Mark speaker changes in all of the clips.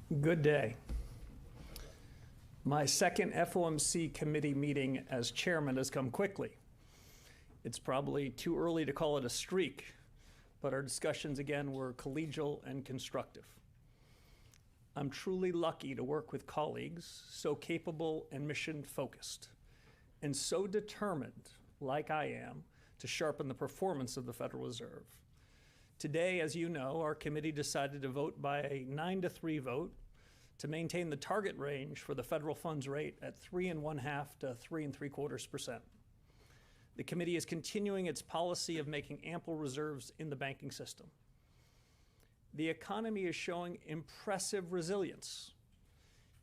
Speaker 1: Good day. My second FOMC committee meeting as chairman has come quickly. It's probably too early to call it a streak, but our discussions again were collegial and constructive. I'm truly lucky to work with colleagues so capable and mission-focused, and so determined, like I am, to sharpen the performance of the Federal Reserve. Today, as you know, our committee decided to vote by a 9-3 vote to maintain the target range for the federal funds rate at 3.5% to 3.75%. The committee is continuing its policy of making ample reserves in the banking system. The economy is showing impressive resilience.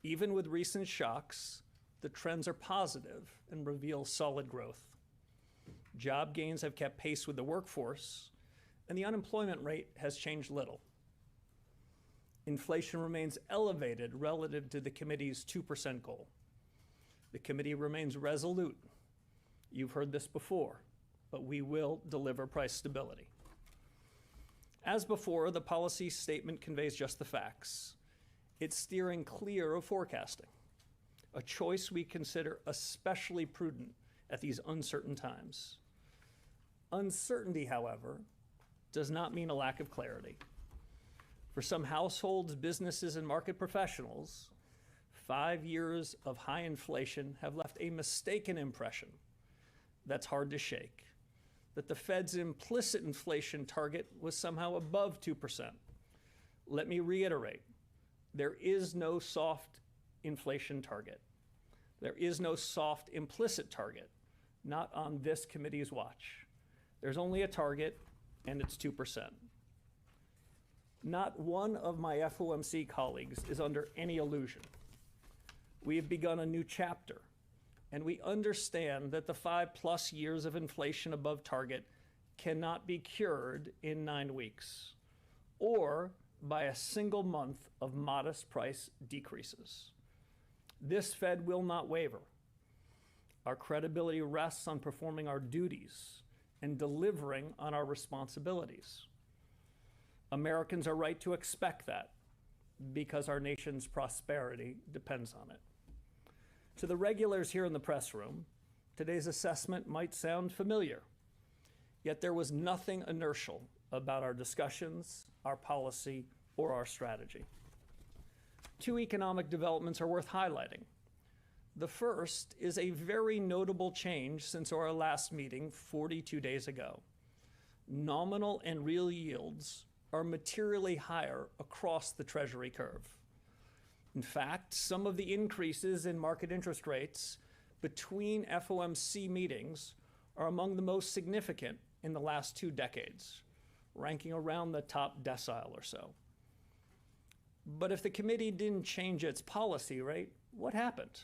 Speaker 1: Even with recent shocks, the trends are positive and reveal solid growth. Job gains have kept pace with the workforce, and the unemployment rate has changed little. Inflation remains elevated relative to the committee's 2% goal. The committee remains resolute. You've heard this before, but we will deliver price stability. As before, the policy statement conveys just the facts. It's steering clear of forecasting, a choice we consider especially prudent at these uncertain times. Uncertainty, however, does not mean a lack of clarity. For some households, businesses, and market professionals, 5 years of high inflation have left a mistaken impression that's hard to shake, that the Fed's implicit inflation target was somehow above 2%. Let me reiterate, there is no soft inflation target. There is no soft implicit target, not on this committee's watch. There's only a target, and it's 2%. Not one of my FOMC colleagues is under any illusion. We have begun a new chapter, and we understand that the 5+ years of inflation above target cannot be cured in 9 weeks, or by a single month of modest price decreases. This Fed will not waver. Our credibility rests on performing our duties and delivering on our responsibilities. Americans are right to expect that because our nation's prosperity depends on it. To the regulars here in the press room, today's assessment might sound familiar, yet there was nothing inertial about our discussions, our policy, or our strategy. 2 economic developments are worth highlighting. The first is a very notable change since our last meeting 42 days ago. Nominal and real yields are materially higher across the Treasury curve. In fact, some of the increases in market interest rates between FOMC meetings are among the most significant in the last 2 decades, ranking around the top decile or so. But if the committee didn't change its policy rate, what happened?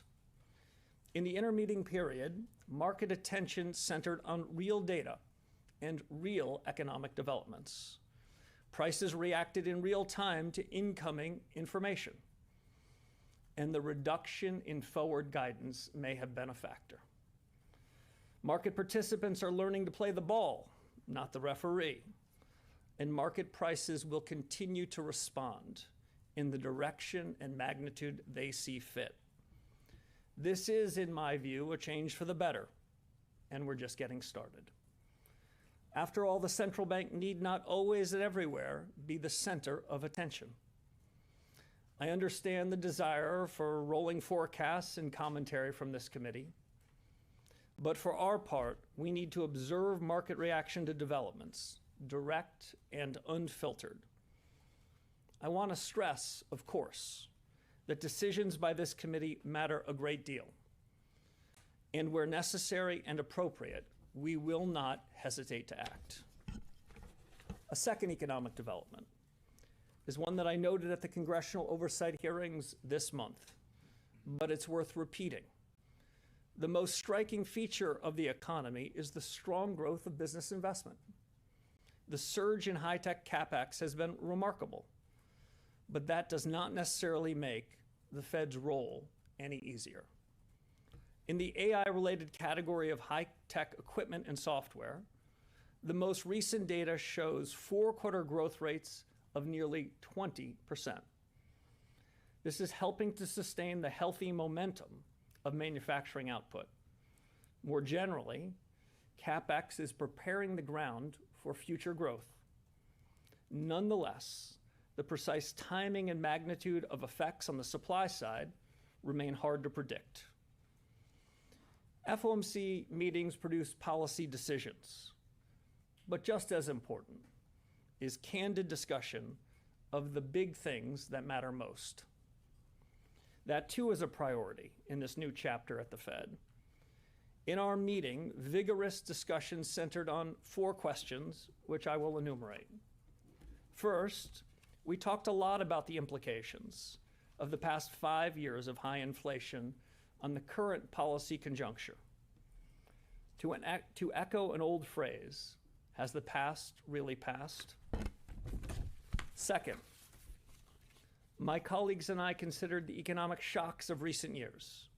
Speaker 1: In the intermeeting period, market attention centered on real data and real economic developments. Prices reacted in real time to incoming information, and the reduction in forward guidance may have been a factor. Market participants are learning to play the ball, not the referee, and market prices will continue to respond in the direction and magnitude they see fit. This is, in my view, a change for the better, and we're just getting started. After all, the central bank need not always and everywhere be the center of attention. I understand the desire for rolling forecasts and commentary from this committee, but for our part, we need to observe market reaction to developments, direct and unfiltered. I want to stress, of course, that decisions by this committee matter a great deal. And where necessary and appropriate, we will not hesitate to act. A second economic development is one that I noted at the congressional oversight hearings this month, but it's worth repeating. The most striking feature of the economy is the strong growth of business investment. The surge in high-tech CapEx has been remarkable, but that does not necessarily make the Fed's role any easier. In the AI-related category of high-tech equipment and software, the most recent data shows 4-quarter growth rates of nearly 20%. This is helping to sustain the healthy momentum of manufacturing output. More generally, CapEx is preparing the ground for future growth. Nonetheless, the precise timing and magnitude of effects on the supply side remain hard to predict. FOMC meetings produce policy decisions, but just as important is candid discussion of the big things that matter most. That too is a priority in this new chapter at the Fed. In our meeting, vigorous discussion centered on 4 questions, which I will enumerate. First, we talked a lot about the implications of the past 5 years of high inflation on the current policy conjuncture. To echo an old phrase, has the past really passed? Second, my colleagues and I considered the economic shocks of recent years,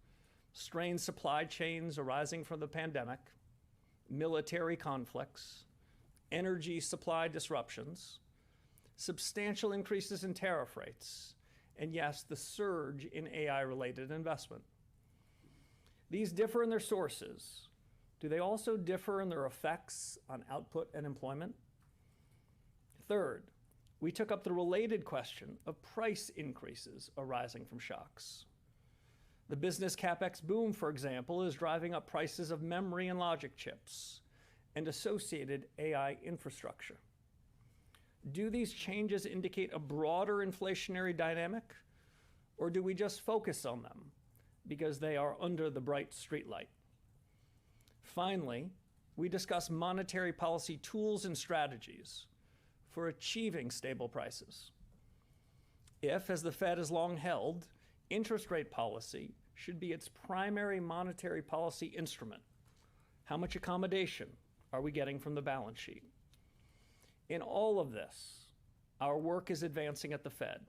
Speaker 1: strained supply chains arising from the pandemic, military conflicts, energy supply disruptions, substantial increases in tariff rates, and yes, the surge in AI-related investment. These differ in their sources. Do they also differ in their effects on output and employment? Third, we took up the related question of price increases arising from shocks. The business CapEx boom, for example, is driving up prices of memory and logic chips and associated AI infrastructure. Do these changes indicate a broader inflationary dynamic, or do we just focus on them because they are under the bright streetlight? Finally, we discuss monetary policy tools and strategies for achieving stable prices. If, as the Fed has long held, interest rate policy should be its primary monetary policy instrument, how much accommodation are we getting from the balance sheet? In all of this, our work is advancing at the Fed.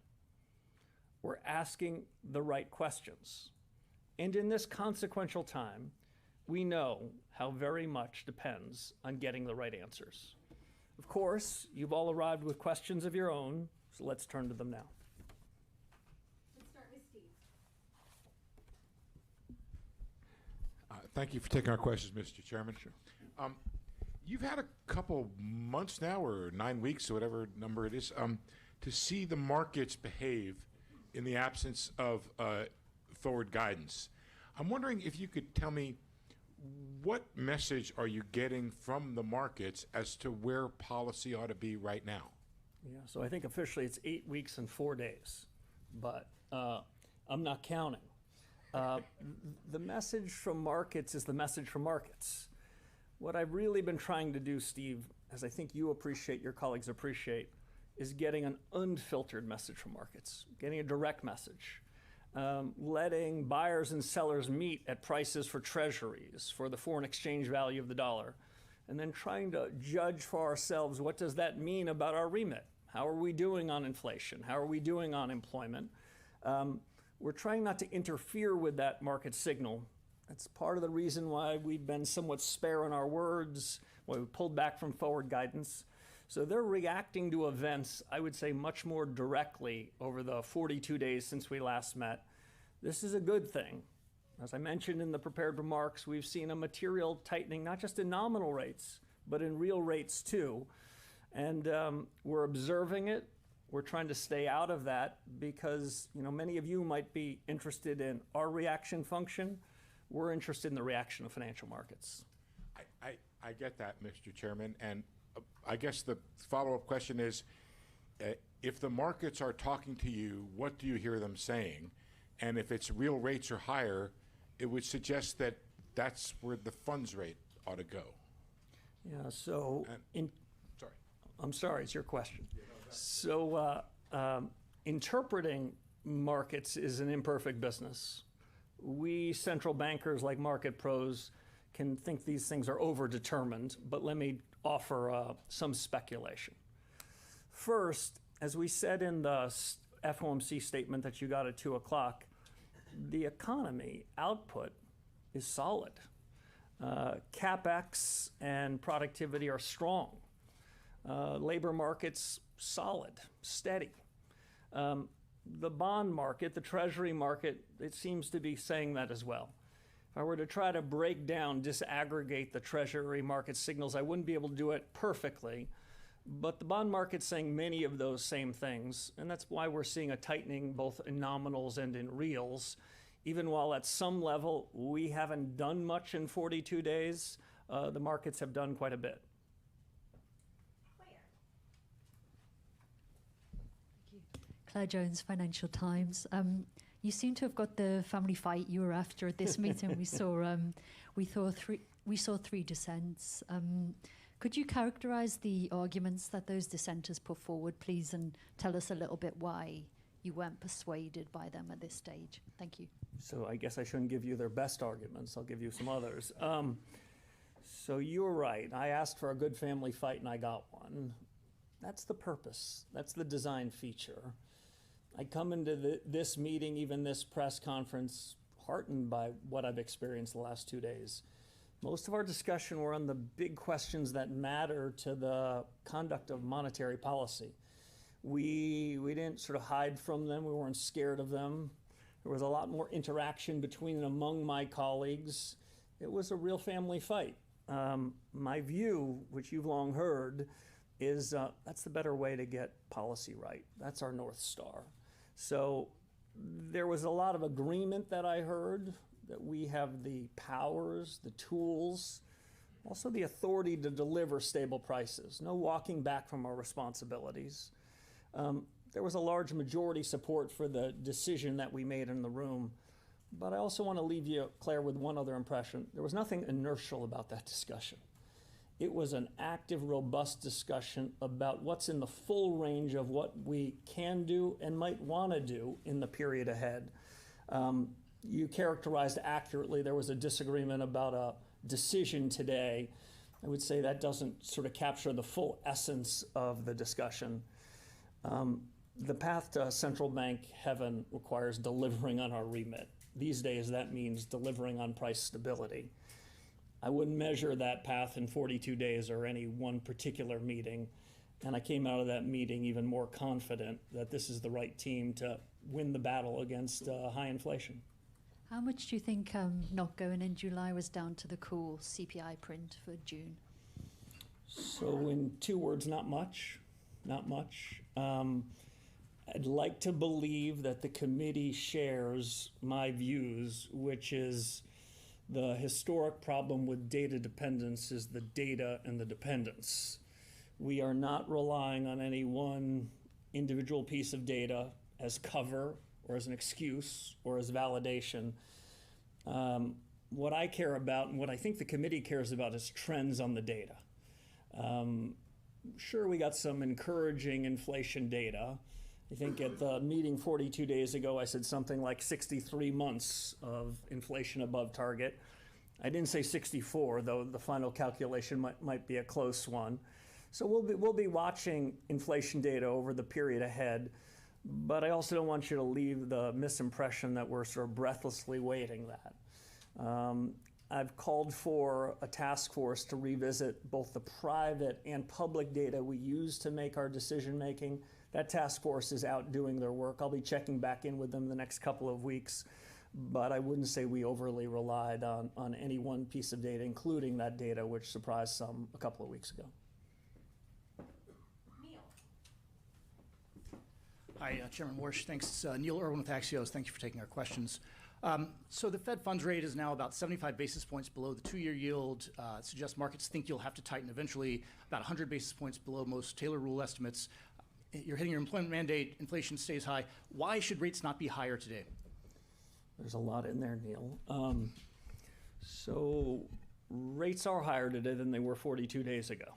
Speaker 1: We're asking the right questions. And in this consequential time, we know how very much depends on getting the right answers. Of course, you've all arrived with questions of your own, so let's turn to them now.
Speaker 2: Let's start with Steve.
Speaker 3: Thank you for taking our questions, Mr. Chairman. Sure. You've had a couple months now, or 9 weeks, or whatever number it is, to see the markets behave in the absence of forward guidance. I'm wondering if you could tell me, what message are you getting from the markets as to where policy ought to be right now?
Speaker 1: Yeah, so I think officially it's 8 weeks and 4 days, but I'm not counting. The message from markets is the message from markets. What I've really been trying to do, Steve, as I think you appreciate, your colleagues appreciate, is getting an unfiltered message from markets, getting a direct message. Letting buyers and sellers meet at prices for treasuries, for the foreign exchange value of the dollar, and then trying to judge for ourselves, what does that mean about our remit? How are we doing on inflation? How are we doing on employment? We're trying not to interfere with that market signal. That's part of the reason why we've been somewhat spare in our words, why we pulled back from forward guidance. So they're reacting to events, I would say, much more directly over the 42 days since we last met. This is a good thing. As I mentioned in the prepared remarks, we've seen a material tightening, not just in nominal rates, but in real rates too. And we're observing it. We're trying to stay out of that because, many of you might be interested in our reaction function. We're interested in the reaction of financial markets.
Speaker 3: I get that, Mr. Chairman, and I guess the follow-up question is, if the markets are talking to you, what do you hear them saying? And if it's real rates are higher, it would suggest that that's where the funds rate ought to go.
Speaker 1: Yeah, so...
Speaker 3: Sorry.
Speaker 1: I'm sorry, it's your question. So interpreting markets is an imperfect business. We central bankers, like market pros, can think these things are overdetermined, but let me offer some speculation. First, as we said in the FOMC statement that you got at 2 o'clock, the economy output is solid. CapEx and productivity are strong. Labor markets solid, steady. The bond market, the treasury market, it seems to be saying that as well. If I were to try to break down, disaggregate the treasury market signals, I wouldn't be able to do it perfectly. But the bond market's saying many of those same things, and that's why we're seeing a tightening both in nominals and in reals. Even while at some level we haven't done much in 42 days, the markets have done quite a bit.
Speaker 4: Claire Jones, Financial Times. You seem to have got the family fight you were after at this meeting. We saw three dissents. Could you characterize the arguments that those dissenters put forward, please, and tell us a little bit why you weren't persuaded by them at this stage? Thank you.
Speaker 1: So I guess I shouldn't give you their best arguments. I'll give you some others. So you're right. I asked for a good family fight and I got one. That's the purpose. That's the design feature. I come into this meeting, even this press conference, heartened by what I've experienced the last 2 days. Most of our discussion were on the big questions that matter to the conduct of monetary policy. We didn't sort of hide from them. We weren't scared of them. There was a lot more interaction between and among my colleagues. It was a real family fight. My view, which you've long heard, is that's the better way to get policy right. That's our North Star. So there was a lot of agreement that I heard that we have the powers, the tools, also the authority to deliver stable prices. No walking back from our responsibilities. There was a large majority support for the decision that we made in the room. But I also want to leave you, Claire, with one other impression. There was nothing inertial about that discussion. It was an active, robust discussion about what's in the full range of what we can do and might want to do in the period ahead. You characterized accurately there was a disagreement about a decision today. I would say that doesn't sort of capture the full essence of the discussion. The path to central bank heaven requires delivering on our remit. These days, that means delivering on price stability. I wouldn't measure that path in 42 days or any one particular meeting. And I came out of that meeting even more confident that this is the right team to win the battle against high inflation.
Speaker 4: How much do you think not going in July was down to the cool CPI print for June?
Speaker 1: So in 2 words, not much, not much. I'd like to believe that the committee shares my views, which is the historic problem with data dependence is the data and the dependence. We are not relying on any one individual piece of data as cover or as an excuse or as validation. What I care about and what I think the committee cares about is trends on the data. Sure, we got some encouraging inflation data. I think at the meeting 42 days ago, I said something like 63 months of inflation above target. I didn't say 64, though the final calculation might be a close one. So we'll be watching inflation data over the period ahead, but I also don't want you to leave the misimpression that we're sort of breathlessly waiting that. I've called for a task force to revisit both the private and public data we use to make our decision making. That task force is out doing their work. I'll be checking back in with them the next couple of weeks, but I wouldn't say we overly relied on any one piece of data, including that data, which surprised some a couple of weeks ago.
Speaker 2: Neil.
Speaker 5: Hi, Chairman Warsh. Thanks. Neil Irwin with Axios. Thank you for taking our questions. So the Fed funds rate is now about 75 basis points below the 2-year yield. It suggests markets think you'll have to tighten eventually, about 100 basis points below most Taylor rule estimates. You're hitting your employment mandate, inflation stays high. Why should rates not be higher today?
Speaker 1: There's a lot in there, Neil. So rates are higher today than they were 42 days ago.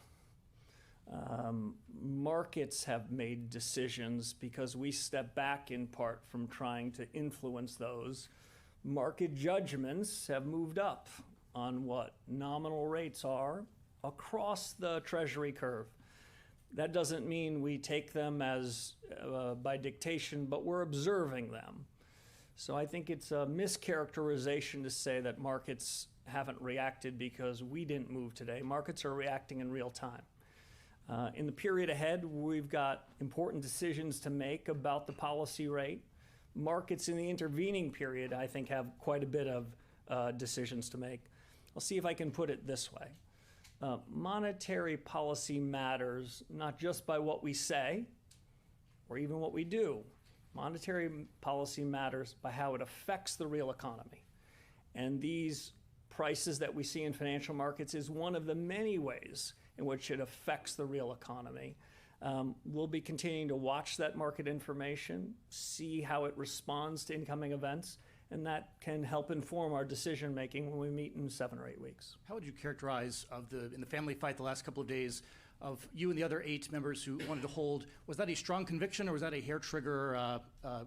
Speaker 1: Markets have made decisions because we step back in part from trying to influence those. Market judgments have moved up on what nominal rates are across the Treasury curve. That doesn't mean we take them as by dictation, but we're observing them. So I think it's a mischaracterization to say that markets haven't reacted because we didn't move today. Markets are reacting in real time. In the period ahead, we've got important decisions to make about the policy rate. Markets in the intervening period, I think, have quite a bit of decisions to make. I'll see if I can put it this way. Monetary policy matters not just by what we say or even what we do. Monetary policy matters by how it affects the real economy. And these prices that we see in financial markets is one of the many ways in which it affects the real economy. We'll be continuing to watch that market information, see how it responds to incoming events, and that can help inform our decision making when we meet in 7 or 8 weeks.
Speaker 5: How would you characterize in the family fight the last couple of days of you and the other 8 members who wanted to hold? Was that a strong conviction or was that a hair trigger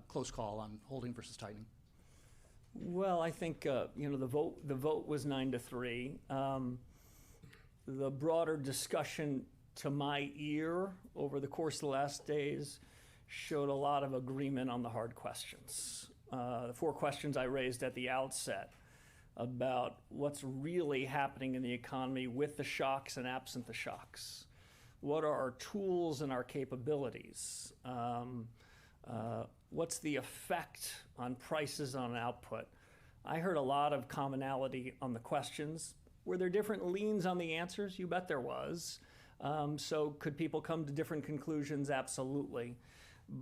Speaker 5: close call on holding versus tightening?
Speaker 1: Well, I think the vote was 9-3. The broader discussion to my ear over the course of the last days showed a lot of agreement on the hard questions. The 4 questions I raised at the outset about what's really happening in the economy with the shocks and absent the shocks. What are our tools and our capabilities? What's the effect on prices on output? I heard a lot of commonality on the questions. Were there different leans on the answers? You bet there was. So could people come to different conclusions? Absolutely.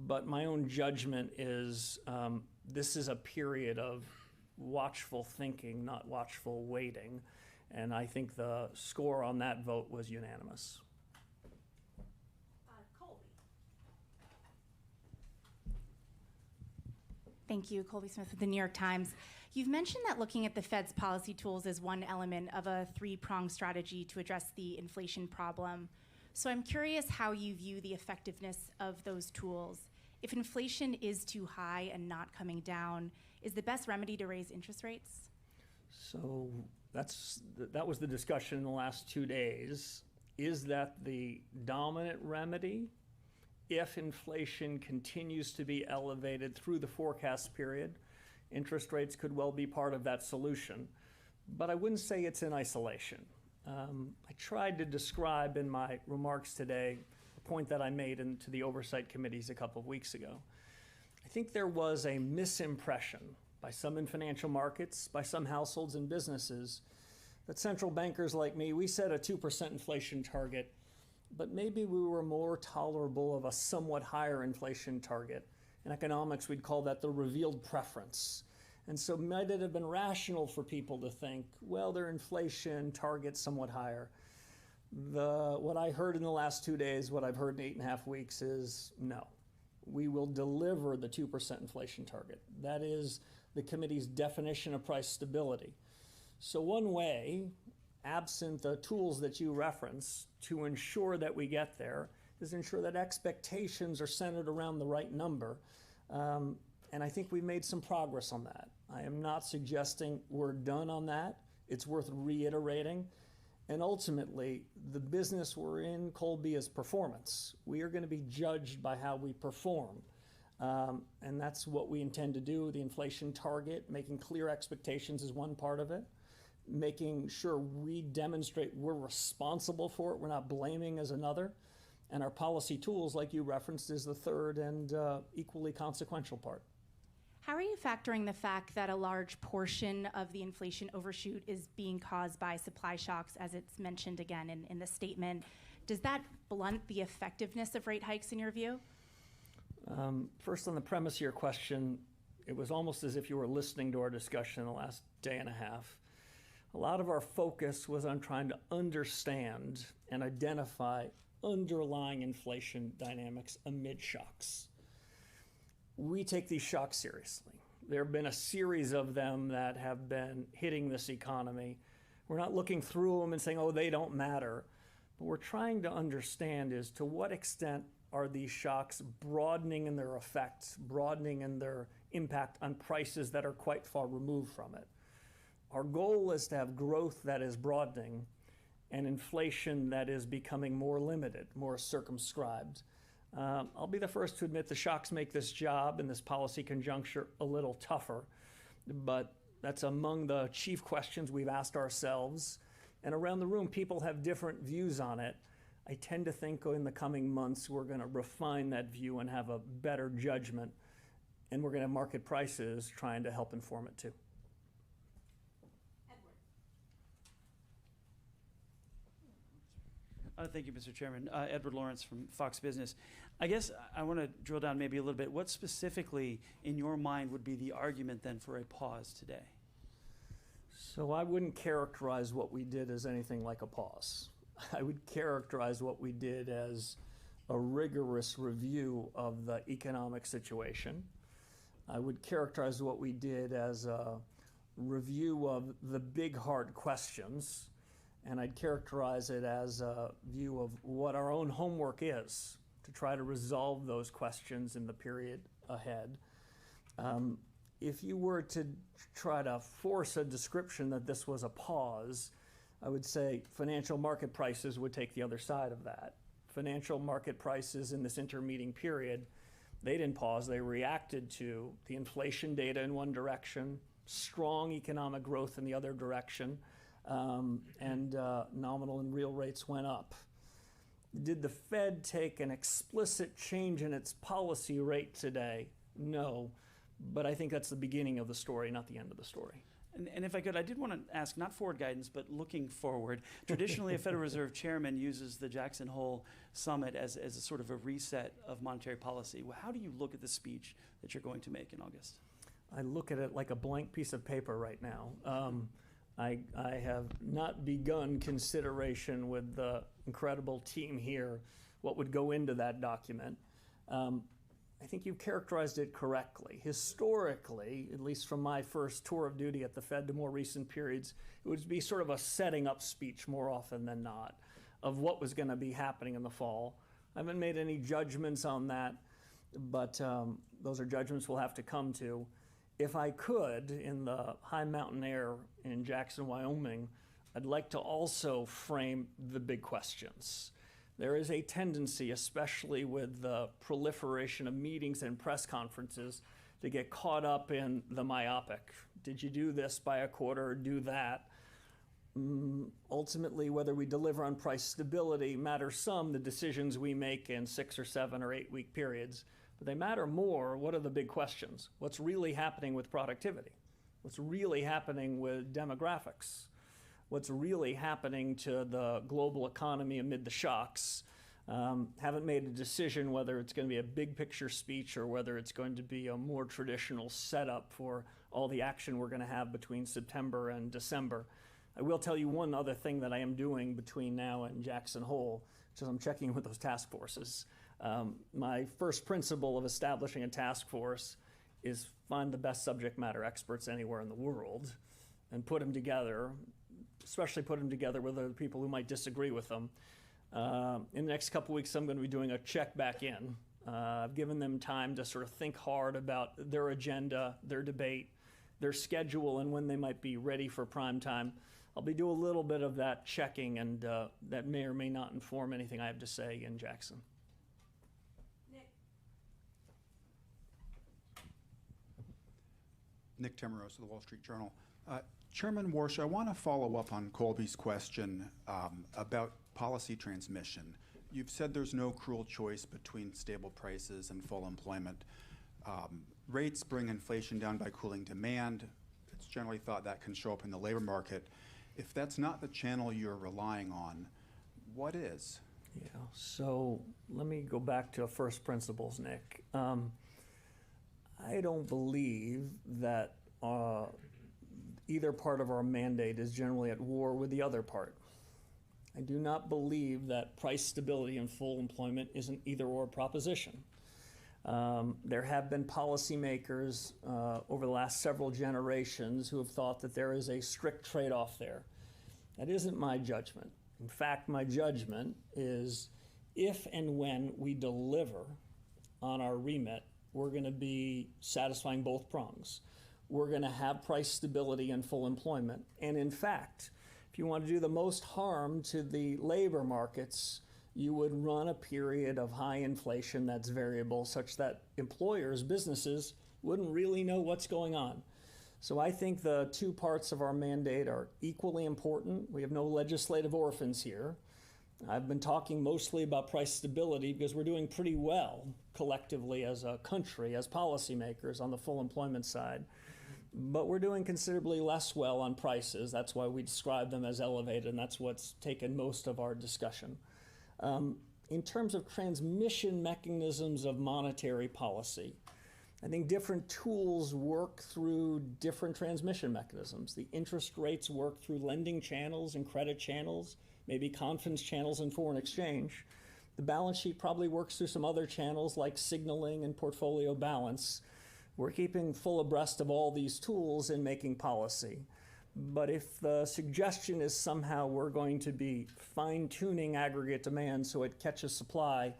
Speaker 1: But my own judgment is this is a period of watchful thinking, not watchful waiting. And I think the score on that vote was unanimous.
Speaker 2: Colby.
Speaker 6: Thank you, Colby Smith with the New York Times. You've mentioned that looking at the Fed's policy tools is one element of a 3-pronged strategy to address the inflation problem. So I'm curious how you view the effectiveness of those tools. If inflation is too high and not coming down, is the best remedy to raise interest rates?
Speaker 1: So that was the discussion in the last 2 days. Is that the dominant remedy? If inflation continues to be elevated through the forecast period, interest rates could well be part of that solution. But I wouldn't say it's in isolation. I tried to describe in my remarks today a point that I made into the oversight committees a couple of weeks ago. I think there was a misimpression by some in financial markets, by some households and businesses, that central bankers like me, we set a 2% inflation target, but maybe we were more tolerable of a somewhat higher inflation target. In economics, we'd call that the revealed preference. And so might it have been rational for people to think, well, their inflation target's somewhat higher. What I heard in the last 2 days, what I've heard in 8.5 weeks is no. We will deliver the 2% inflation target. That is the committee's definition of price stability. So one way, absent the tools that you reference, to ensure that we get there is ensure that expectations are centered around the right number. And I think we made some progress on that. I am not suggesting we're done on that. It's worth reiterating. And ultimately, the business we're in, Colby, is performance. We are going to be judged by how we perform. And that's what we intend to do. The inflation target, making clear expectations is one part of it. Making sure we demonstrate we're responsible for it, we're not blaming as another. And our policy tools, like you referenced, is the third and equally consequential part.
Speaker 6: How are you factoring the fact that a large portion of the inflation overshoot is being caused by supply shocks, as it's mentioned again in the statement? Does that blunt the effectiveness of rate hikes in your view?
Speaker 1: First, on the premise of your question, it was almost as if you were listening to our discussion in the last day and a half. A lot of our focus was on trying to understand and identify underlying inflation dynamics amid shocks. We take these shocks seriously. There have been a series of them that have been hitting this economy. We're not looking through them and saying, oh, they don't matter. But we're trying to understand is to what extent are these shocks broadening in their effects, broadening in their impact on prices that are quite far removed from it. Our goal is to have growth that is broadening and inflation that is becoming more limited, more circumscribed. I'll be the first to admit the shocks make this job and this policy conjuncture a little tougher, but that's among the chief questions we've asked ourselves. And around the room, people have different views on it. I tend to think in the coming months we're going to refine that view and have a better judgment, and we're going to have market prices trying to help inform it too.
Speaker 7: Thank you, Mr. Chairman. Edward Lawrence from Fox Business. I guess I want to drill down maybe a little bit. What specifically, in your mind, would be the argument then for a pause today?
Speaker 1: So I wouldn't characterize what we did as anything like a pause. I would characterize what we did as a rigorous review of the economic situation. I would characterize what we did as a review of the big hard questions, and I'd characterize it as a view of what our own homework is to try to resolve those questions in the period ahead. If you were to try to force a description that this was a pause, I would say financial market prices would take the other side of that. Financial market prices in this intermeeting period, they didn't pause, they reacted to the inflation data in one direction, strong economic growth in the other direction, and nominal and real rates went up. Did the Fed take an explicit change in its policy rate today? No, but I think that's the beginning of the story, not the end of the story.
Speaker 7: And if I could, I did want to ask, not forward guidance, but looking forward. Traditionally, a Federal Reserve chairman uses the Jackson Hole Summit as a sort of a reset of monetary policy. Well, how do you look at the speech that you're going to make in August?
Speaker 1: I look at it like a blank piece of paper right now. I have not begun consideration with the incredible team here what would go into that document. I think you've characterized it correctly. Historically, at least from my first tour of duty at the Fed to more recent periods, it would be sort of a setting up speech more often than not of what was going to be happening in the fall. I haven't made any judgments on that, but those are judgments we'll have to come to. If I could, in the high mountain air in Jackson, Wyoming, I'd like to also frame the big questions. There is a tendency, especially with the proliferation of meetings and press conferences, to get caught up in the myopic. Did you do this by a quarter or do that? Ultimately, whether we deliver on price stability matters some, the decisions we make in 6 or 7 or 8 week periods. But they matter more, what are the big questions? What's really happening with productivity? What's really happening with demographics? What's really happening to the global economy amid the shocks? Haven't made a decision whether it's going to be a big picture speech or whether it's going to be a more traditional setup for all the action we're going to have between September and December. I will tell you one other thing that I am doing between now and Jackson Hole, which is I'm checking with those task forces. My first principle of establishing a task force is find the best subject matter experts anywhere in the world and put them together, especially put them together with other people who might disagree with them. In the next couple weeks, I'm going to be doing a check back in. I've given them time to sort of think hard about their agenda, their debate, their schedule, and when they might be ready for prime time. I'll be doing a little bit of that checking, and that may or may not inform anything I have to say in Jackson.
Speaker 8: Nick Timmeros of the Wall Street Journal. Chairman Warsh, I want to follow up on Colby's question about policy transmission. You've said there's no cruel choice between stable prices and full employment. Rates bring inflation down by cooling demand. It's generally thought that can show up in the labor market. If that's not the channel you're relying on, what is?
Speaker 1: Yeah, so let me go back to first principles, Nick. I don't believe that either part of our mandate is generally at war with the other part. I do not believe that price stability and full employment is an either-or proposition. There have been policymakers over the last several generations who have thought that there is a strict trade-off there. That isn't my judgment. In fact, my judgment is if and when we deliver on our remit, we're going to be satisfying both prongs. We're going to have price stability and full employment. And in fact, if you want to do the most harm to the labor markets, you would run a period of high inflation that's variable such that employers, businesses, wouldn't really know what's going on. So I think the two parts of our mandate are equally important. We have no legislative orphans here. I've been talking mostly about price stability because we're doing pretty well collectively as a country, as policymakers on the full employment side. But we're doing considerably less well on prices. That's why we describe them as elevated, and that's what's taken most of our discussion. In terms of transmission mechanisms of monetary policy, I think different tools work through different transmission mechanisms. The interest rates work through lending channels and credit channels, maybe confidence channels and foreign exchange. The balance sheet probably works through some other channels like signaling and portfolio balance. We're keeping full abreast of all these tools in making policy. But if the suggestion is somehow we're going to be fine-tuning aggregate demand so it catches supply,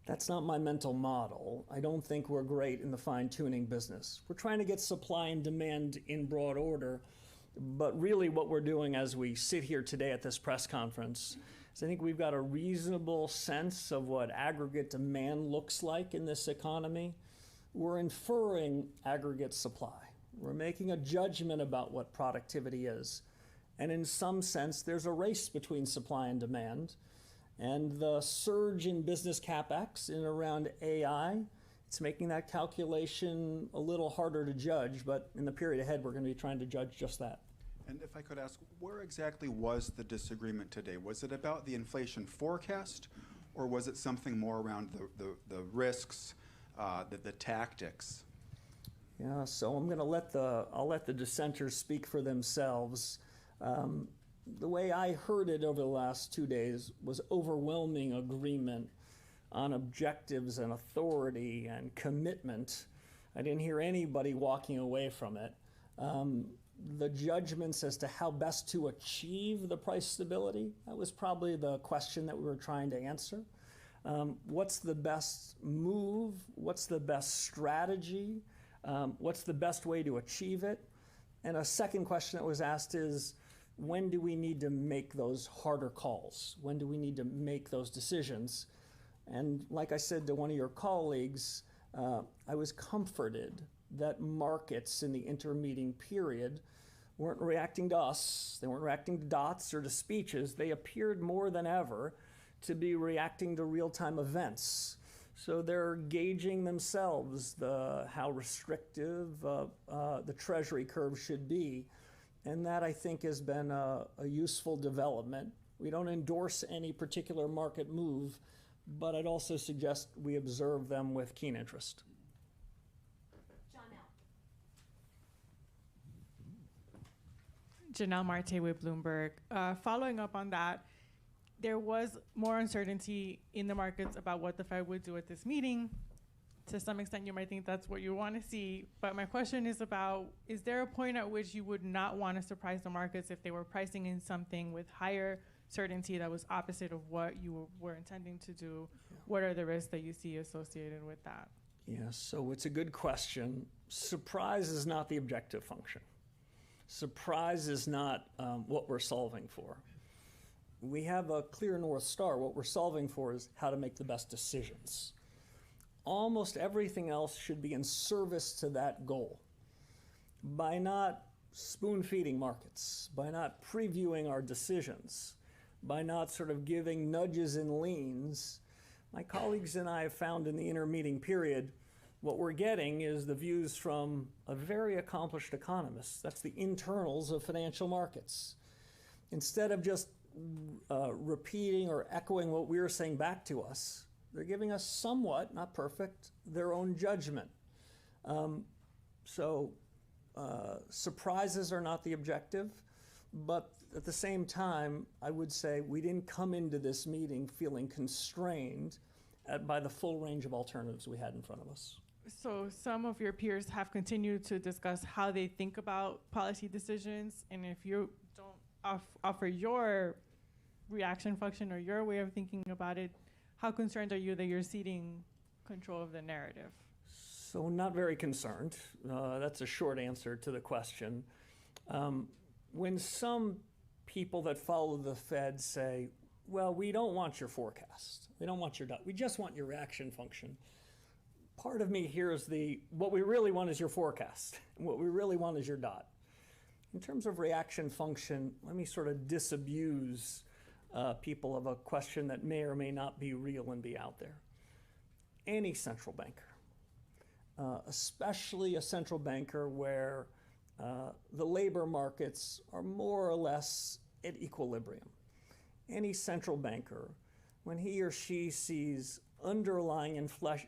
Speaker 1: that's not my mental model. I don't think we're great in the fine-tuning business. We're trying to get supply and demand in broad order, but really what we're doing as we sit here today at this press conference is I think we've got a reasonable sense of what aggregate demand looks like in this economy. We're inferring aggregate supply. We're making a judgment about what productivity is. And in some sense, there's a race between supply and demand. And the surge in business CapEx in around AI, it's making that calculation a little harder to judge, but in the period ahead, we're going to be trying to judge just that.
Speaker 8: And if I could ask, where exactly was the disagreement today? Was it about the inflation forecast, or was it something more around the risks, the tactics?
Speaker 1: Yeah, so I'm going to I'll let the dissenters speak for themselves. The way I heard it over the last 2 days was overwhelming agreement on objectives and authority and commitment. I didn't hear anybody walking away from it. The judgments as to how best to achieve the price stability, that was probably the question that we were trying to answer. What's the best move? What's the best strategy? What's the best way to achieve it? And a second question that was asked is, when do we need to make those harder calls? When do we need to make those decisions? And like I said to one of your colleagues, I was comforted that markets in the intermeeting period weren't reacting to us. They weren't reacting to dots or to speeches. They appeared more than ever to be reacting to real-time events. So they're gauging themselves how restrictive the Treasury curve should be. And that, I think, has been a useful development. We don't endorse any particular market move, but I'd also suggest we observe them with keen interest.
Speaker 2: Janelle
Speaker 9: Marte with Bloomberg. Following up on that, there was more uncertainty in the markets about what the Fed would do at this meeting. To some extent, you might think that's what you want to see. But my question is about, is there a point at which you would not want to surprise the markets if they were pricing in something with higher certainty that was opposite of what you were intending to do? Yeah. What are the risks that you see associated with that?
Speaker 1: Yeah, so it's a good question. Surprise is not the objective function. Surprise is not what we're solving for. We have a clear North Star. What we're solving for is how to make the best decisions. Almost everything else should be in service to that goal. By not spoon-feeding markets, by not previewing our decisions, by not sort of giving nudges and leans, my colleagues and I have found in the intermeeting period, what we're getting is the views from a very accomplished economist. That's the internals of financial markets. Instead of just repeating or echoing what we were saying back to us, they're giving us somewhat, not perfect, their own judgment. Surprises are not the objective, but at the same time, I would say we didn't come into this meeting feeling constrained by the full range of alternatives we had in front of us.
Speaker 9: So some of your peers have continued to discuss how they think about policy decisions, and if you don't offer your reaction function or your way of thinking about it, how concerned are you that you're ceding control of the narrative?
Speaker 1: So not very concerned. That's a short answer to the question. When some people that follow the Fed say, well, we don't want your forecast. We don't want your dot. We just want your reaction function. Part of me hears what we really want is your forecast. And what we really want is your dot. In terms of reaction function, let me sort of disabuse people of a question that may or may not be real and be out there. Any central banker, especially a central banker where the labor markets are more or less at equilibrium. Any central banker, when he or she sees underlying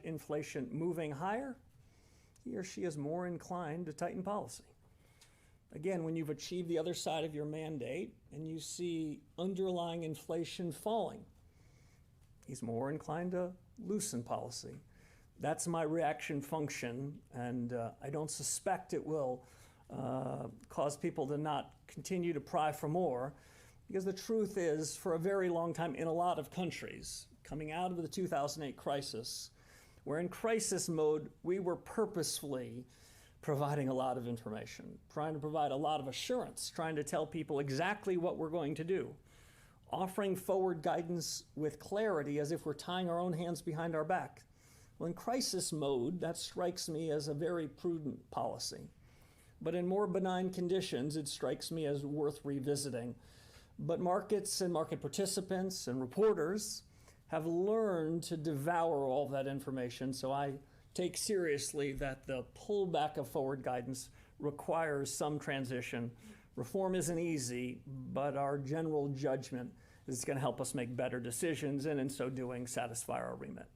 Speaker 1: inflation moving higher, he or she is more inclined to tighten policy. Again, when you've achieved the other side of your mandate and you see underlying inflation falling, he's more inclined to loosen policy. That's my reaction function, and I don't suspect it will cause people to not continue to pry for more, because the truth is, for a very long time in a lot of countries, coming out of the 2008 crisis, where in crisis mode, we were purposefully providing a lot of information, trying to provide a lot of assurance, trying to tell people exactly what we're going to do, offering forward guidance with clarity as if we're tying our own hands behind our back. Well, in crisis mode, that strikes me as a very prudent policy. But in more benign conditions, it strikes me as worth revisiting. But markets and market participants and reporters have learned to devour all of that information, so I take seriously that the pullback of forward guidance requires some transition. Reform isn't easy, but our general judgment is going to help us make better decisions, and in so doing, satisfy our remit.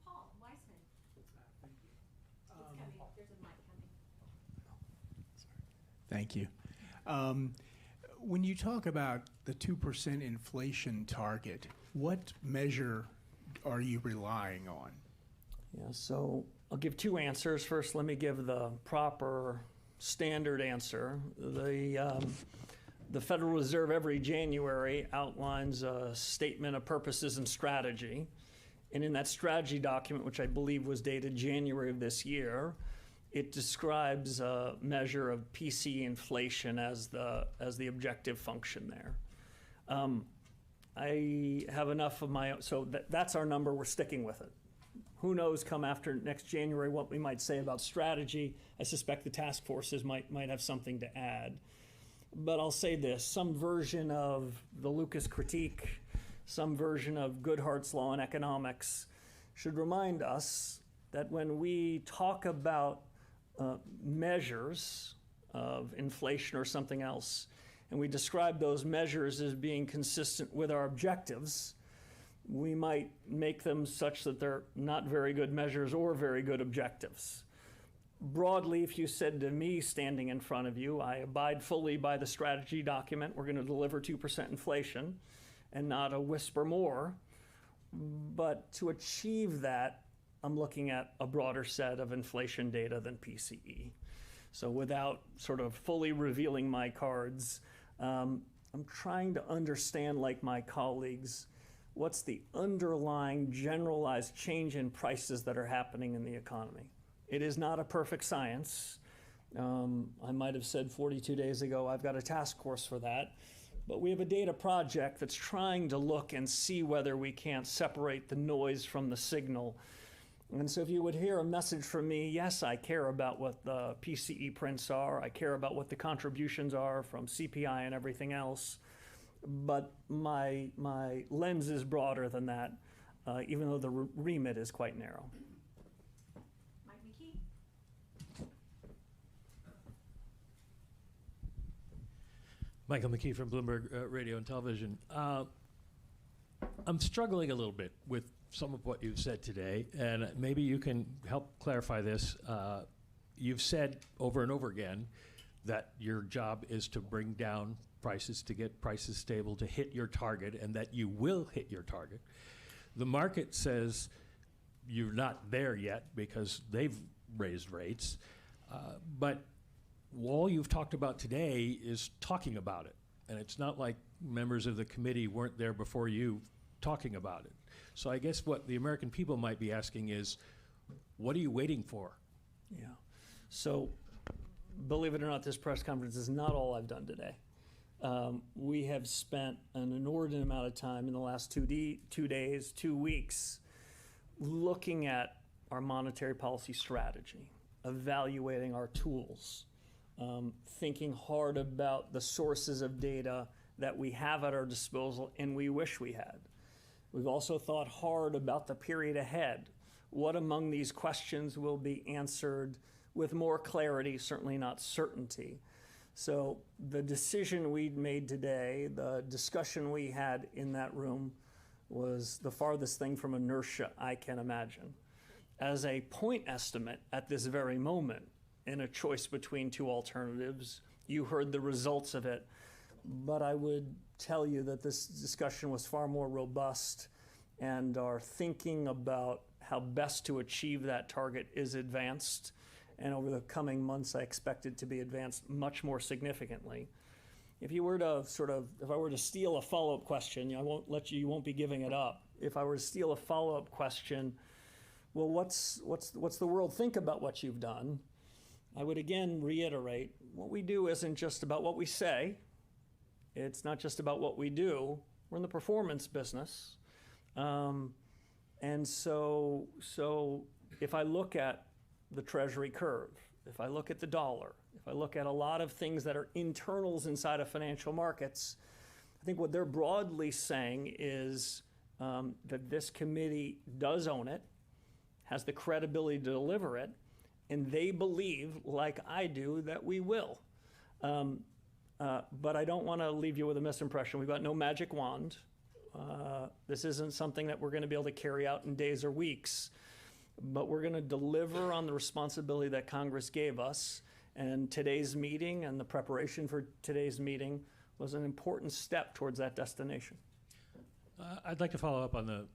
Speaker 2: Paul Weissman. Thank you. It's coming. There's a mic coming.
Speaker 10: Thank you. When you talk about the 2% inflation target, what measure are you relying on?
Speaker 1: Yeah, so I'll give two answers. First, let me give the proper standard answer. The Federal Reserve every January outlines a statement of purposes and strategy. And in that strategy document, which I believe was dated January of this year, it describes a measure of PCE inflation as the objective function there. I have enough of my own, so that's our number, we're sticking with it. Who knows come after next January what we might say about strategy. I suspect the task forces might have something to add. But I'll say this, some version of the Lucas critique, some version of Goodhart's law in economics should remind us that when we talk about measures of inflation or something else, and we describe those measures as being consistent with our objectives, we might make them such that they're not very good measures or very good objectives. Broadly, if you said to me standing in front of you, I abide fully by the strategy document, we're going to deliver 2% inflation and not a whisper more, but to achieve that, I'm looking at a broader set of inflation data than PCE. So without sort of fully revealing my cards, I'm trying to understand, like my colleagues, what's the underlying generalized change in prices that are happening in the economy. It is not a perfect science. I might have said 42 days ago, I've got a task force for that. But we have a data project that's trying to look and see whether we can't separate the noise from the signal. And so if you would hear a message from me, yes, I care about what the PCE prints are. I care about what the contributions are from CPI and everything else. But my lens is broader than that, even though the remit is quite narrow.
Speaker 2: Mike McKee.
Speaker 11: Michael McKee from Bloomberg Radio and Television. I'm struggling a little bit with some of what you've said today, and maybe you can help clarify this. You've said over and over again that your job is to bring down prices, to get prices stable, to hit your target, and that you will hit your target. The market says you're not there yet because they've raised rates, but all you've talked about today is talking about it. And it's not like members of the committee weren't there before you talking about it. So I guess what the American people might be asking is, what are you waiting for?
Speaker 1: Yeah. So, believe it or not, this press conference is not all I've done today. We have spent an inordinate amount of time in the last 2 days, 2 weeks, looking at our monetary policy strategy, evaluating our tools, thinking hard about the sources of data that we have at our disposal and we wish we had. We've also thought hard about the period ahead. What among these questions will be answered with more clarity, certainly not certainty? So the decision we'd made today, the discussion we had in that room, was the farthest thing from inertia I can imagine. As a point estimate at this very moment, in a choice between two alternatives, you heard the results of it, but I would tell you that this discussion was far more robust, and our thinking about how best to achieve that target is advanced. And over the coming months, I expect it to be advanced much more significantly. If you were to if I were to steal a follow-up question, I won't let you, you won't be giving it up. If I were to steal a follow-up question, well, what's the world think about what you've done? I would again reiterate, what we do isn't just about what we say. It's not just about what we do. We're in the performance business. And so if I look at the Treasury curve, if I look at the dollar, if I look at a lot of things that are internals inside of financial markets, I think what they're broadly saying is that this committee does own it, has the credibility to deliver it, and they believe, like I do, that we will. But I don't want to leave you with a misimpression. We've got no magic wand. This isn't something that we're going to be able to carry out in days or weeks, but we're going to deliver on the responsibility that Congress gave us. And today's meeting and the preparation for today's meeting was an important step towards that destination.
Speaker 11: I'd like to follow up on the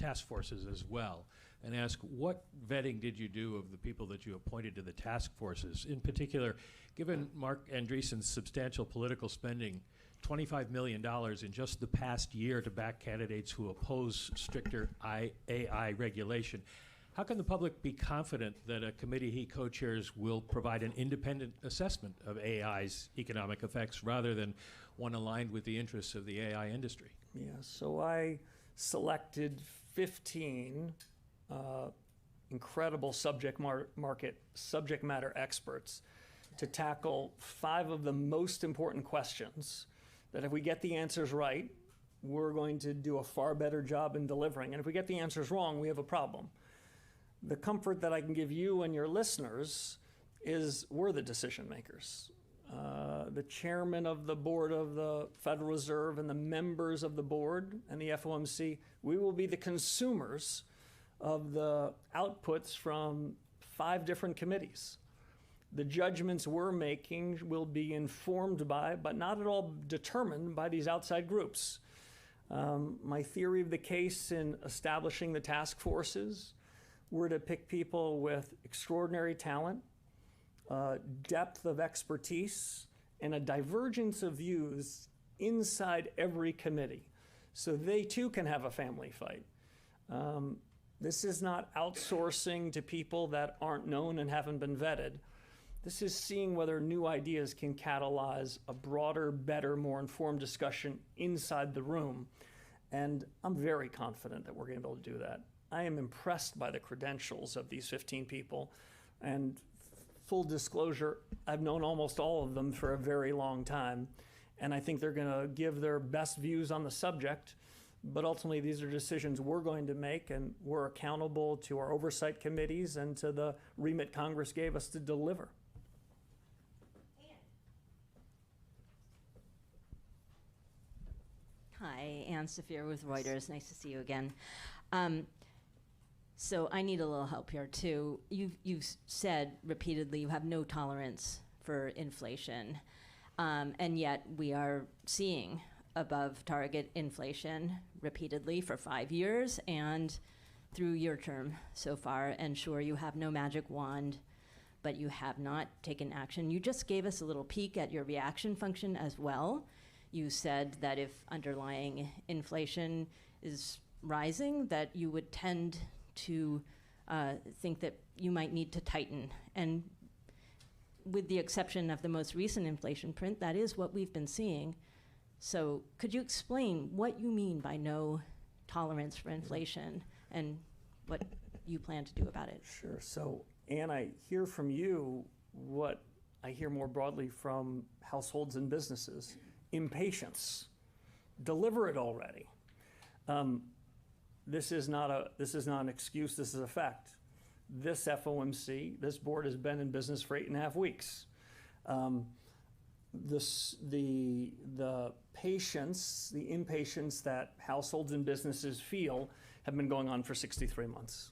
Speaker 11: task forces as well and ask, what vetting did you do of the people that you appointed to the task forces? In particular, given Mark Andreessen's substantial political spending, $25 million in just the past year to back candidates who oppose stricter AI regulation, how can the public be confident that a committee he co-chairs will provide an independent assessment of AI's economic effects rather than one aligned with the interests of the AI industry?
Speaker 1: Yeah, so I selected 15 incredible subject matter experts to tackle 5 of the most important questions that if we get the answers right, we're going to do a far better job in delivering. And if we get the answers wrong, we have a problem. The comfort that I can give you and your listeners is we're the decision makers. The chairman of the board of the Federal Reserve and the members of the board and the FOMC, we will be the consumers of the outputs from 5 different committees. The judgments we're making will be informed by, but not at all determined by, these outside groups. My theory of the case in establishing the task forces were to pick people with extraordinary talent, depth of expertise, and a divergence of views inside every committee, so they too can have a family fight. This is not outsourcing to people that aren't known and haven't been vetted. This is seeing whether new ideas can catalyze a broader, better, more informed discussion inside the room. And I'm very confident that we're going to be able to do that. I am impressed by the credentials of these 15 people. And full disclosure, I've known almost all of them for a very long time. And I think they're going to give their best views on the subject. But ultimately, these are decisions we're going to make, and we're accountable to our oversight committees and to the remit Congress gave us to deliver.
Speaker 12: Hi, Ann Saphir with Reuters. Nice to see you again. So I need a little help here too. You've said repeatedly you have no tolerance for inflation, and yet we are seeing above target inflation repeatedly for 5 years and through your term so far. And sure, you have no magic wand, but you have not taken action. You just gave us a little peek at your reaction function as well. You said that if underlying inflation is rising, that you would tend to think that you might need to tighten. And with the exception of the most recent inflation print, that is what we've been seeing. So could you explain what you mean by no tolerance for inflation and what you plan to do about it?
Speaker 1: Sure. So, Ann, I hear from you what I hear more broadly from households and businesses. impatience. Deliver it already. This is not an excuse, this is a fact. This FOMC, this board has been in business for 8.5 weeks. The patience, the impatience that households and businesses feel have been going on for 63 months.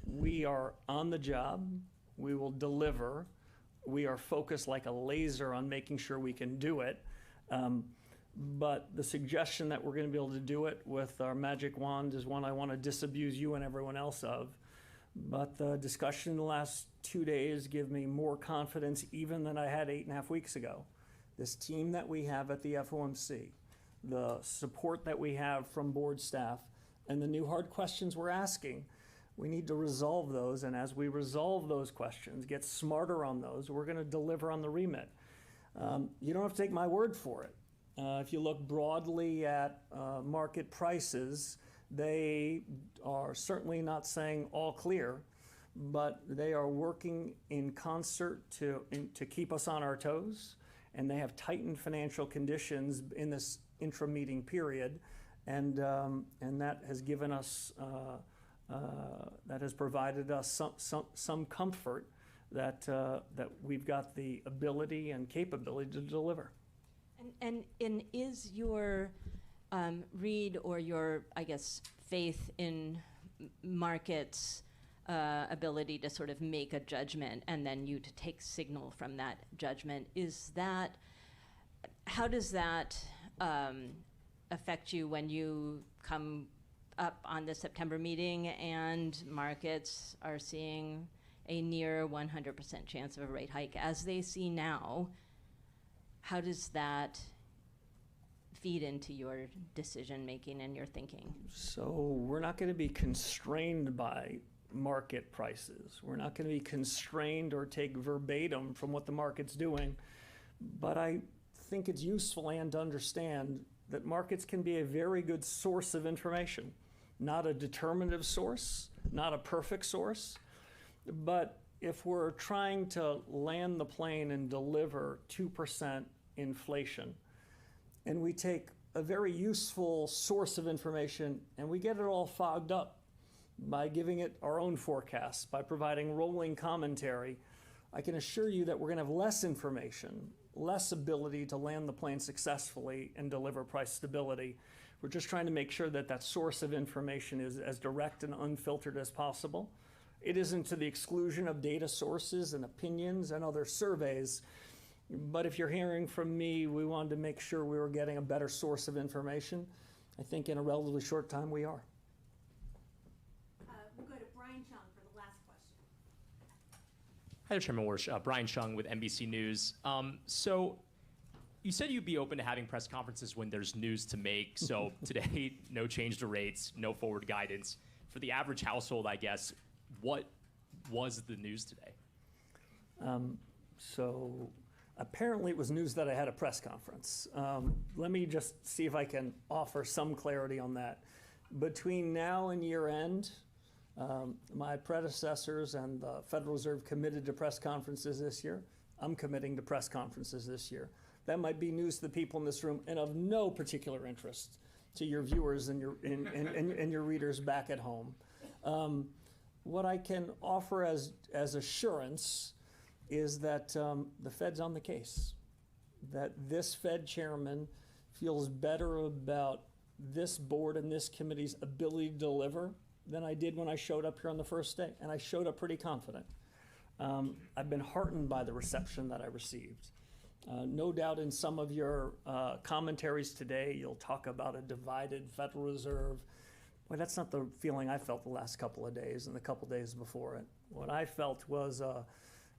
Speaker 1: We are on the job, we will deliver, we are focused like a laser on making sure we can do it. But the suggestion that we're going to be able to do it with our magic wand is one I want to disabuse you and everyone else of. But the discussion in the last 2 days give me more confidence even than I had 8.5 weeks ago. This team that we have at the FOMC, the support that we have from board staff, and the new hard questions we're asking, we need to resolve those. And as we resolve those questions, get smarter on those, we're going to deliver on the remit. You don't have to take my word for it. If you look broadly at market prices, they are certainly not saying all clear, but they are working in concert to keep us on our toes, and they have tightened financial conditions in this intra-meeting period, and that has given us, that has provided us some comfort that we've got the ability and capability to deliver.
Speaker 12: And is your read or your, I guess, faith in markets' ability to sort of make a judgment and then you to take signal from that judgment, how does that affect you when you come up on the September meeting and markets are seeing a near 100% chance of a rate hike as they see now? How does that feed into your decision making and your thinking?
Speaker 1: So we're not going to be constrained by market prices. We're not going to be constrained or take verbatim from what the market's doing. But I think it's useful and to understand that markets can be a very good source of information. Not a determinative source, not a perfect source, but if we're trying to land the plane and deliver 2% inflation, and we take a very useful source of information and we get it all fogged up by giving it our own forecasts, by providing rolling commentary, I can assure you that we're going to have less information, less ability to land the plane successfully and deliver price stability. We're just trying to make sure that that source of information is as direct and unfiltered as possible. It isn't to the exclusion of data sources and opinions and other surveys, but if you're hearing from me, we wanted to make sure we were getting a better source of information. I think in a relatively short time we are.
Speaker 2: We'll go to Brian Chung for the last question.
Speaker 13: Hi, Chairman Warsh. Brian Chung with NBC News. So you said you'd be open to having press conferences when there's news to make. So today, no change to rates, no forward guidance. For the average household, I guess, what was the news today?
Speaker 1: So apparently it was news that I had a press conference. Let me just see if I can offer some clarity on that. Between now and year end, my predecessors and the Federal Reserve committed to press conferences this year. I'm committing to press conferences this year. That might be news to the people in this room and of no particular interest to your viewers and your readers back at home. What I can offer as assurance is that the Fed's on the case, that this Fed chairman feels better about this board and this committee's ability to deliver than I did when I showed up here on the first day, and I showed up pretty confident. I've been heartened by the reception that I received. No doubt in some of your commentaries today, you'll talk about a divided Federal Reserve. Well, that's not the feeling I felt the last couple of days and the couple of days before it. What I felt was a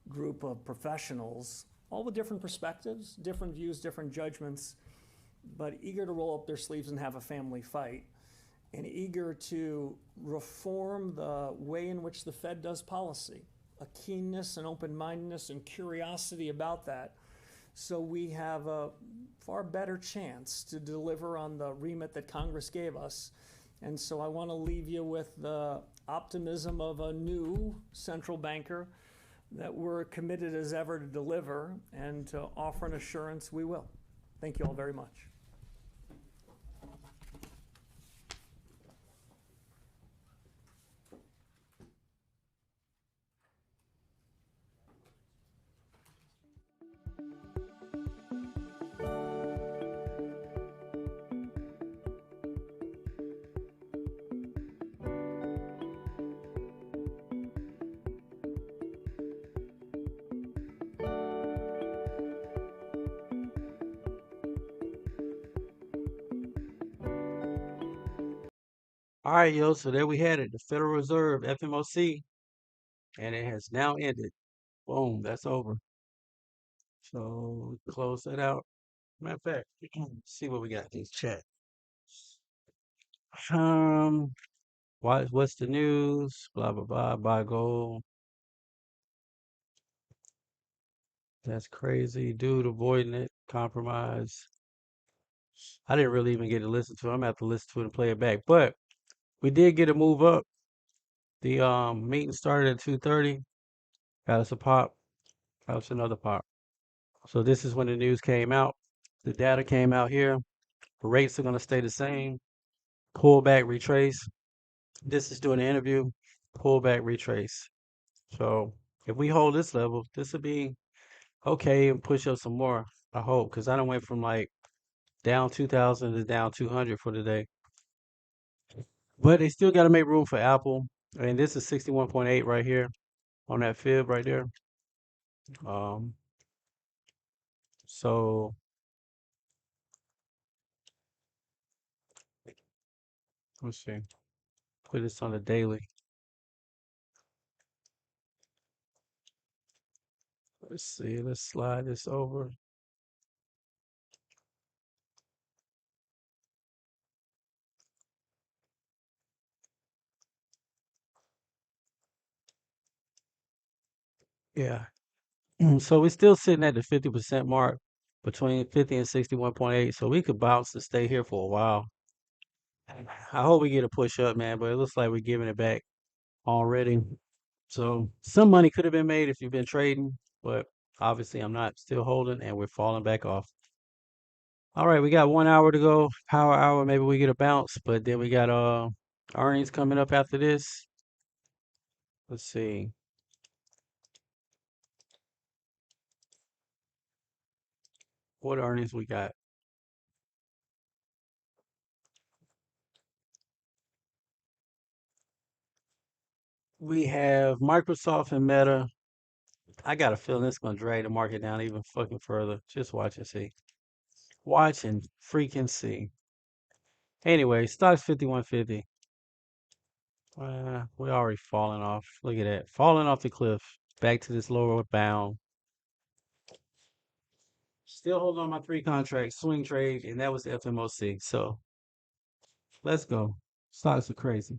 Speaker 1: group of professionals, all with different perspectives, different views, different judgments, but eager to roll up their sleeves and have a family fight, and eager to reform the way in which the Fed does policy, a keenness and open-mindedness and curiosity about that, so we have a far better chance to deliver on the remit that Congress gave us. And so I want to leave you with the optimism of a new central banker that we're committed as ever to deliver and to offer an assurance we will. Thank you all very much.
Speaker 14: All right, yo. So there we had it, the Federal Reserve, FMOC, and it has now ended. Boom, that's over. So close that out. Matter of fact, see what we got in this chat. Um, what's the news? Blah blah blah. Buy gold. That's crazy, dude. Avoiding it. Compromise. I didn't really even get to listen to it. I'm gonna have to listen to it and play it back. But we did get a move up. The meeting started at 2:30. Got us a pop. Got us another pop. So this is when the news came out. The data came out here. Rates are going to stay the same. Pull back, retrace. This is doing an interview. Pull back, retrace. So if we hold this level, this will be okay and push up some more. I hope, because I don't went from like down 2,000 to down 200 for the day. But they still got to make room for Apple. And this is 61.8 right here on that fib right there. Um, so let's see. Put this on the daily. Let's see. Let's slide this over. Yeah. So we're still sitting at the 50% mark between 50 and 61.8. So we could bounce and stay here for a while. I hope we get a push up, man, but it looks like we're giving it back already. So some money could have been made if you've been trading, but obviously I'm not, still holding, and we're falling back off. All right, we got 1 hour to go. Power hour, maybe we get a bounce, but then we got earnings coming up after this. Let's see. What earnings we got? We have Microsoft and Meta. I got a feeling it's gonna drag the market down even fucking further. Just watch and see. Watch and freaking see. Anyway, stock's 5150. We're already falling off. Look at that. Falling off the cliff. Back to this lower bound. Still holding on my 3 contracts, swing trade, and that was the FMOC. So let's go. Stocks are crazy.